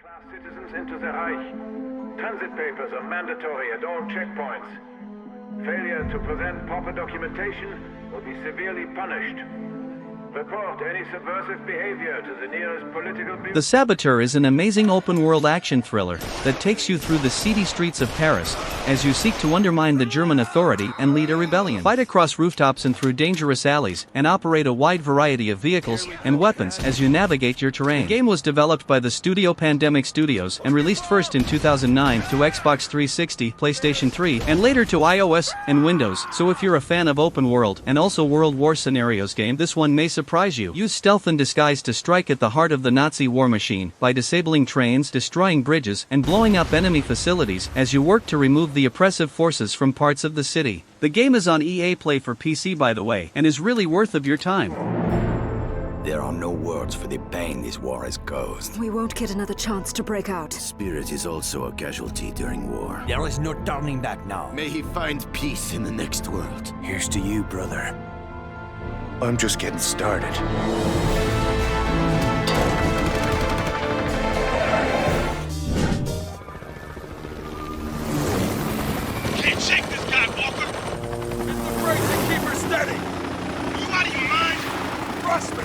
Class citizens into the Reich. Transit papers are mandatory at all checkpoints. Failure to present proper documentation will be severely punished. Report any subversive behavior to the nearest political bureau. The Saboteur is an amazing open-world action thriller that takes you through the seedy streets of Paris as you seek to undermine the German authority and lead a rebellion. Fight across rooftops and through dangerous alleys and operate a wide variety of vehicles and weapons as you navigate your terrain. The game was developed by the studio Pandemic Studios and released first in 2009 to Xbox 360, PlayStation 3, and later to iOS and Windows. So if you're a fan of open world and also World War scenarios game, this one may surprise you. Use stealth and disguise to strike at the heart of the Nazi war machine by disabling trains, destroying bridges, and blowing up enemy facilities as you work to remove the oppressive forces from parts of the city. The game is on EA Play for PC, by the way, and is really worth of your time. There are no words for the pain this war has caused. We won't get another chance to break out. Spirit is also a casualty during war. There is no turning back now. May he find peace in the next world. Here's to you, brother. I'm just getting started. Can't shake this guy, Walker. It's the brakes that keep her steady. You out of your mind? Trust me.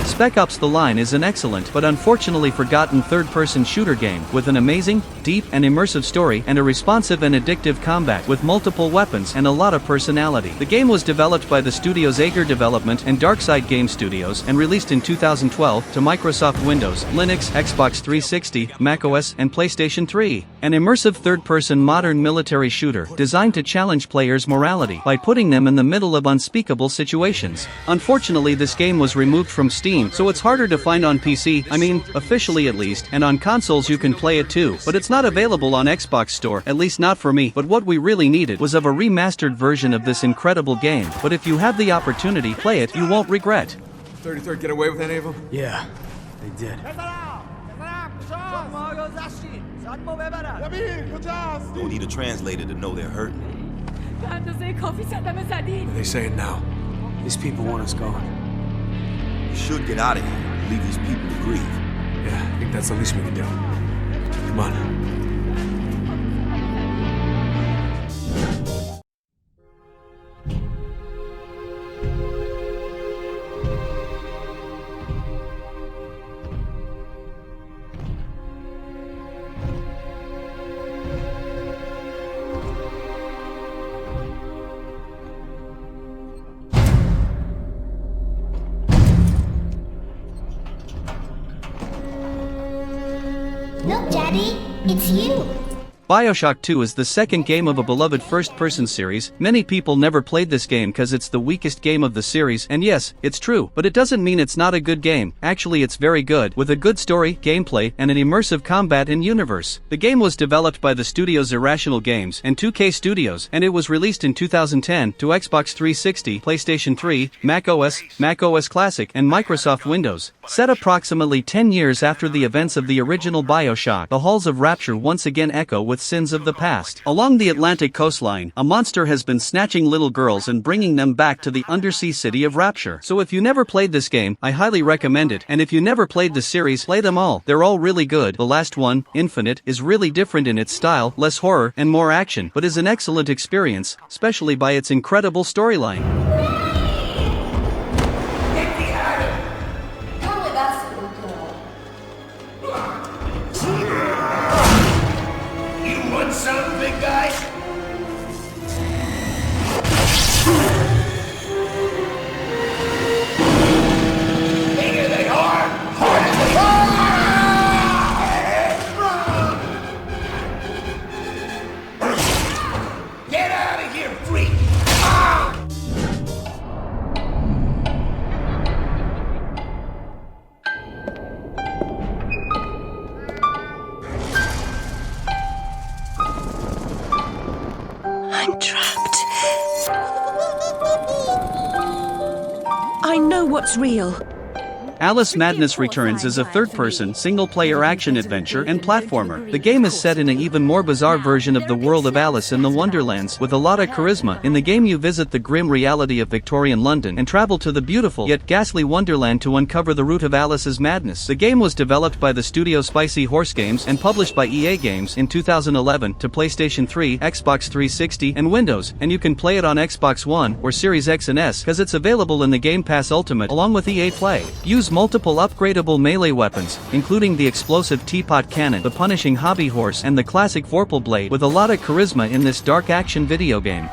Spec Ops: The Line is an excellent but unfortunately forgotten third-person shooter game with an amazing, deep and immersive story and a responsive and addictive combat with multiple weapons and a lot of personality. The game was developed by the studios Ager Development and Darkside Game Studios and released in 2012 to Microsoft Windows, Linux, Xbox 360, macOS, and PlayStation 3. An immersive third-person modern military shooter designed to challenge players' morality by putting them in the middle of unspeakable situations. Unfortunately, this game was removed from Steam, so it's harder to find on PC, I mean, officially at least, and on consoles you can play it too, but it's not available on Xbox Store, at least not for me. But what we really needed was of a remastered version of this incredible game, but if you have the opportunity, play it, you won't regret. 33rd get away with any of them? Yeah, they did. Don't need a translator to know they're hurting. What are they saying now? These people want us gone. You should get out of here. Leave these people to grieve. Yeah, I think that's the least we can do. Come on. Look, Daddy, it's you. BioShock 2 is the second game of a beloved first-person series. Many people never played this game cause it's the weakest game of the series, and yes, it's true, but it doesn't mean it's not a good game. Actually, it's very good, with a good story, gameplay, and an immersive combat and universe. The game was developed by the studios Irrational Games and 2K Studios, and it was released in 2010 to Xbox 360, PlayStation 3, macOS, macOS Classic, and Microsoft Windows. Set approximately 10 years after the events of the original BioShock, the halls of Rapture once again echo with sins of the past. Along the Atlantic coastline, a monster has been snatching little girls and bringing them back to the undersea city of Rapture. So if you never played this game, I highly recommend it, and if you never played the series, play them all. They're all really good. The last one, Infinite, is really different in its style, less horror and more action, but is an excellent experience, especially by its incredible storyline. Some big guy? Bigger they are! Get out of here, freak! I'm trapped. I know what's real. Alice Madness Returns is a third-person, single-player action-adventure and platformer. The game is set in an even more bizarre version of the world of Alice in the Wonderlands, with a lot of charisma. In the game you visit the grim reality of Victorian London and travel to the beautiful yet ghastly Wonderland to uncover the root of Alice's madness. The game was developed by the studio Spicy Horse Games and published by EA Games in 2011 to PlayStation 3, Xbox 360, and Windows, and you can play it on Xbox One or Series X and S because it's available in the Game Pass Ultimate along with EA Play. Use multiple upgradable melee weapons, including the explosive teapot cannon, the punishing hobby horse, and the classic Vorpal blade, with a lot of charisma in this dark action video game.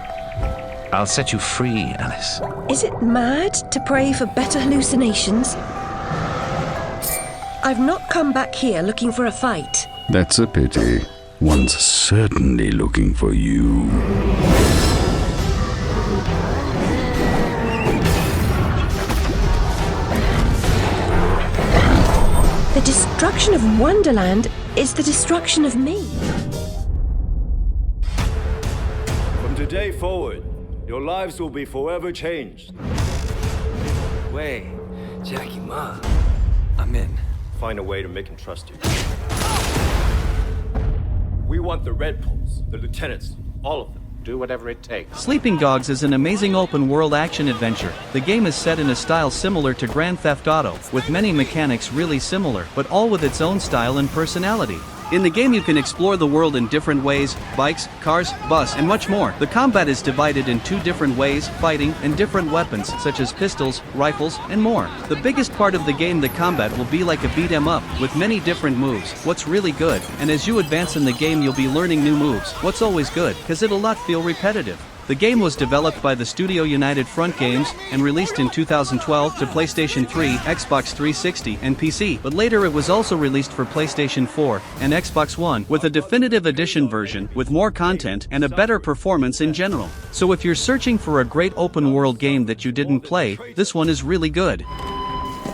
I'll set you free, Alice. Is it mad to pray for better hallucinations? I've not come back here looking for a fight. That's a pity. One's certainly looking for you. The destruction of Wonderland is the destruction of me. From today forward, your lives will be forever changed. Wait, Jackie, Ma, I'm in. Find a way to make him trust you. We want the Red Poles, the lieutenants, all of them. Do whatever it takes. Sleeping Dogs is an amazing open-world action-adventure. The game is set in a style similar to Grand Theft Auto, with many mechanics really similar, but all with its own style and personality. In the game you can explore the world in different ways: bikes, cars, bus, and much more. The combat is divided in 2 different ways: fighting and different weapons such as pistols, rifles, and more. The biggest part of the game, the combat, will be like a beat 'em up, with many different moves. What's really good, and as you advance in the game you'll be learning new moves. What's always good, cause it'll not feel repetitive. The game was developed by the studio United Front Games and released in 2012 to PlayStation 3, Xbox 360, and PC, but later it was also released for PlayStation 4 and Xbox One with a definitive edition version with more content and a better performance in general. So if you're searching for a great open-world game that you didn't play, this one is really good.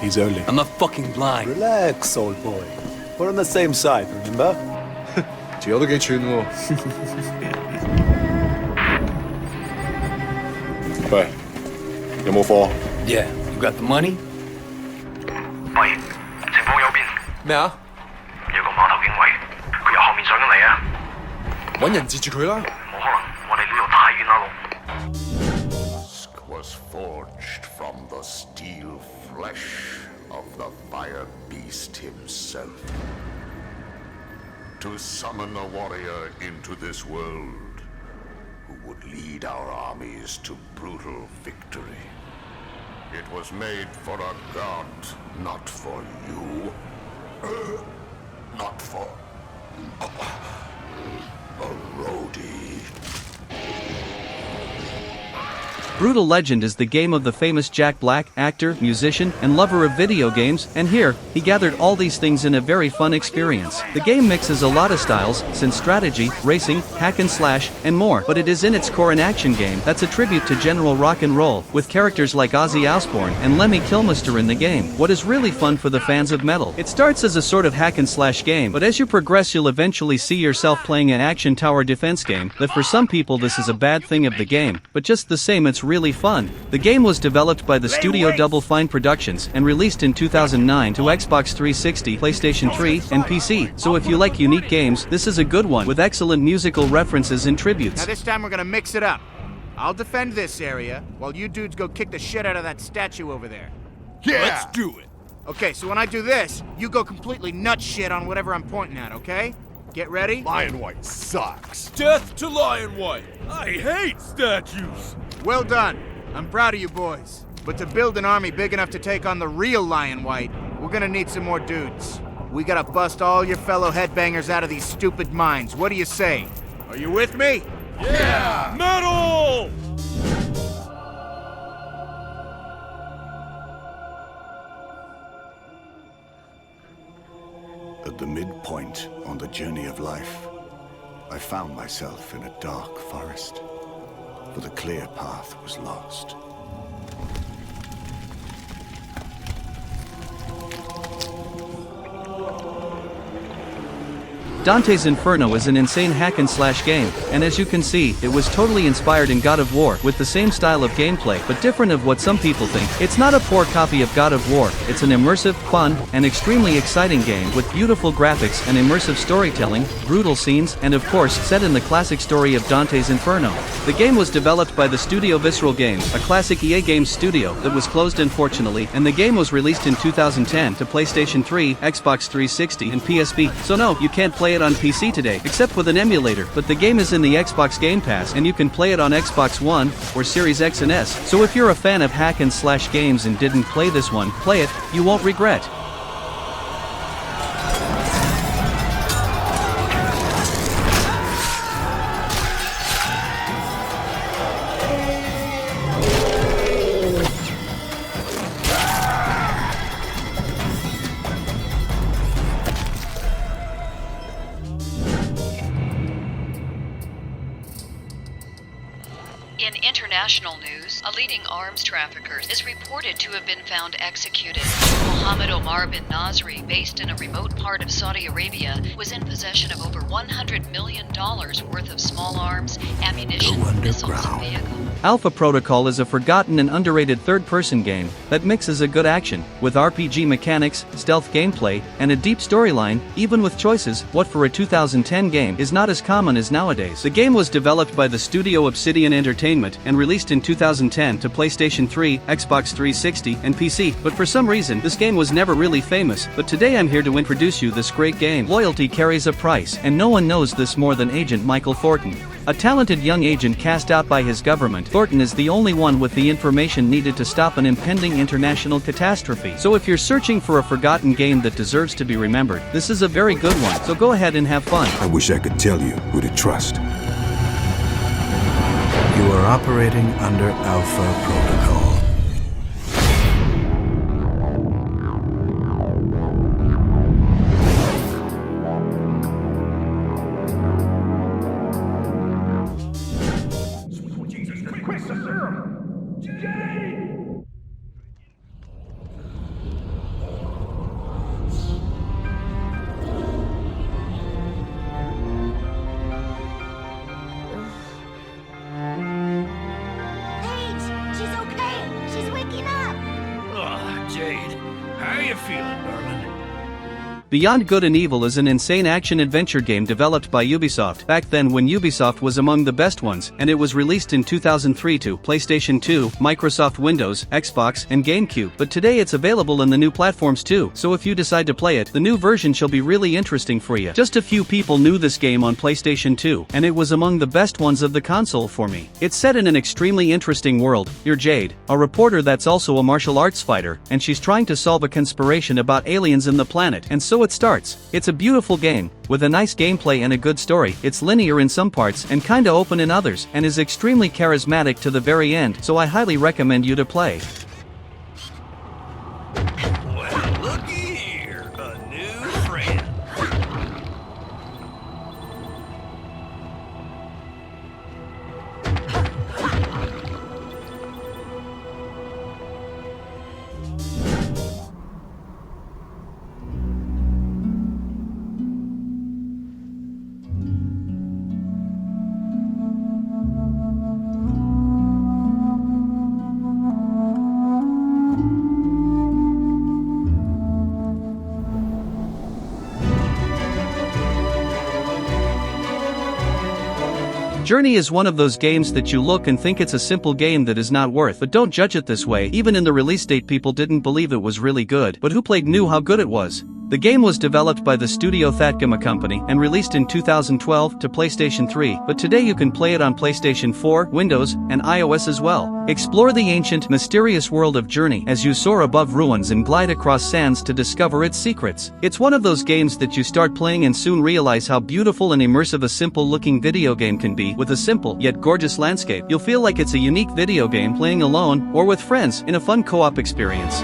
He's early. I'm not fucking blind. Relax, old boy. We're on the same side, remember? 條友都幾串喎。喂，有冇貨 Yeah, you got the money? 喂，情況有變。咩啊？有個碼頭警衛，佢由後面上緊嚟啊！揾人截住佢啦。冇可能，我哋呢度太遠啦，路。Dusk was forged from the steel flesh of the fire beast himself. To summon a warrior into this world who would lead our armies to brutal victory. It was made for a god, not for you. Not for a roadie. Brutal Legend is the game of the famous Jack Black, actor, musician, and lover of video games, and here, he gathered all these things in a very fun experience. The game mixes a lot of styles, since strategy, racing, hack and slash, and more, but it is in its core an action game that's a tribute to general rock and roll, with characters like Ozzy Osbourne and Lemmy Kilmister in the game. What is really fun for the fans of metal? It starts as a sort of hack and slash game, but as you progress you'll eventually see yourself playing an action tower defense game, that for some people this is a bad thing of the game, but just the same it's really fun. The game was developed by the studio Double Fine Productions and released in 2009 to Xbox 360, PlayStation 3, and PC. So if you like unique games, this is a good one with excellent musical references and tributes. Now this time we're gonna mix it up. I'll defend this area while you dudes go kick the shit out of that statue over there. Yeah! Let's do it! Okay, so when I do this, you go completely nut shit on whatever I'm pointing at, okay? Get ready? Lion White sucks. Death to Lion White! I hate statues! Well done. I'm proud of you boys. But to build an army big enough to take on the real Lion White, we're gonna need some more dudes. We gotta bust all your fellow headbangers out of these stupid mines. What do you say? Are you with me? Yeah! Metal! At the midpoint on the journey of life, I found myself in a dark forest, for the clear path was lost. Dante's Inferno is an insane hack-and-slash game, and as you can see, it was totally inspired in God of War, with the same style of gameplay but different of what some people think. It's not a poor copy of God of War, it's an immersive, fun, and extremely exciting game with beautiful graphics and immersive storytelling, brutal scenes, and of course, set in the classic story of Dante's Inferno. The game was developed by the studio Visceral Games, a classic EA Games studio that was closed unfortunately, and the game was released in 2010 to PlayStation 3, Xbox 360, and PSP. So no, you can't play it on PC today, except with an emulator, but the game is in the Xbox Game Pass and you can play it on Xbox One, or Series X and S. So if you're a fan of hack-and-slash games and didn't play this one, play it, you won't regret. In international news, a leading arms trafficker is reported to have been found executed. Mohammed Omar bin Nasri, based in a remote part of Saudi Arabia, was in possession of over $100 million worth of small arms, ammunition, missiles, and vehicles. Alpha Protocol is a forgotten and underrated third-person game that mixes a good action, with RPG mechanics, stealth gameplay, and a deep storyline, even with choices. What for a 2010 game is not as common as nowadays. The game was developed by the studio Obsidian Entertainment and released in 2010 to PlayStation 3, Xbox 360, and PC, but for some reason this game was never really famous. But today I'm here to introduce you this great game. Loyalty carries a price, and no one knows this more than Agent Michael Thornton. A talented young agent cast out by his government, Thornton is the only one with the information needed to stop an impending international catastrophe. So if you're searching for a forgotten game that deserves to be remembered, this is a very good one, so go ahead and have fun. I wish I could tell you who to trust. You are operating under Alpha Protocol. Beyond Good and Evil is an insane action-adventure game developed by Ubisoft, back then when Ubisoft was among the best ones, and it was released in 2003 to PlayStation 2, Microsoft Windows, Xbox, and GameCube, but today it's available in the new platforms too, so if you decide to play it, the new version shall be really interesting for you. Just a few people knew this game on PlayStation 2, and it was among the best ones of the console for me. It's set in an extremely interesting world. You're Jade, a reporter that's also a martial arts fighter, and she's trying to solve a conspiration about aliens in the planet, and so it starts. It's a beautiful game, with a nice gameplay and a good story. It's linear in some parts and kinda open in others, and is extremely charismatic to the very end, so I highly recommend you to play. Well, looky here, a new friend. Journey is one of those games that you look and think it's a simple game that is not worth, but don't judge it this way. Even in the release date people didn't believe it was really good, but who played knew how good it was. The game was developed by the studio Thatgama Company and released in 2012 to PlayStation 3, but today you can play it on PlayStation 4, Windows, and iOS as well. Explore the ancient, mysterious world of Journey as you soar above ruins and glide across sands to discover its secrets. It's one of those games that you start playing and soon realize how beautiful and immersive a simple-looking video game can be. With a simple, yet gorgeous landscape, you'll feel like it's a unique video game playing alone or with friends in a fun co-op experience.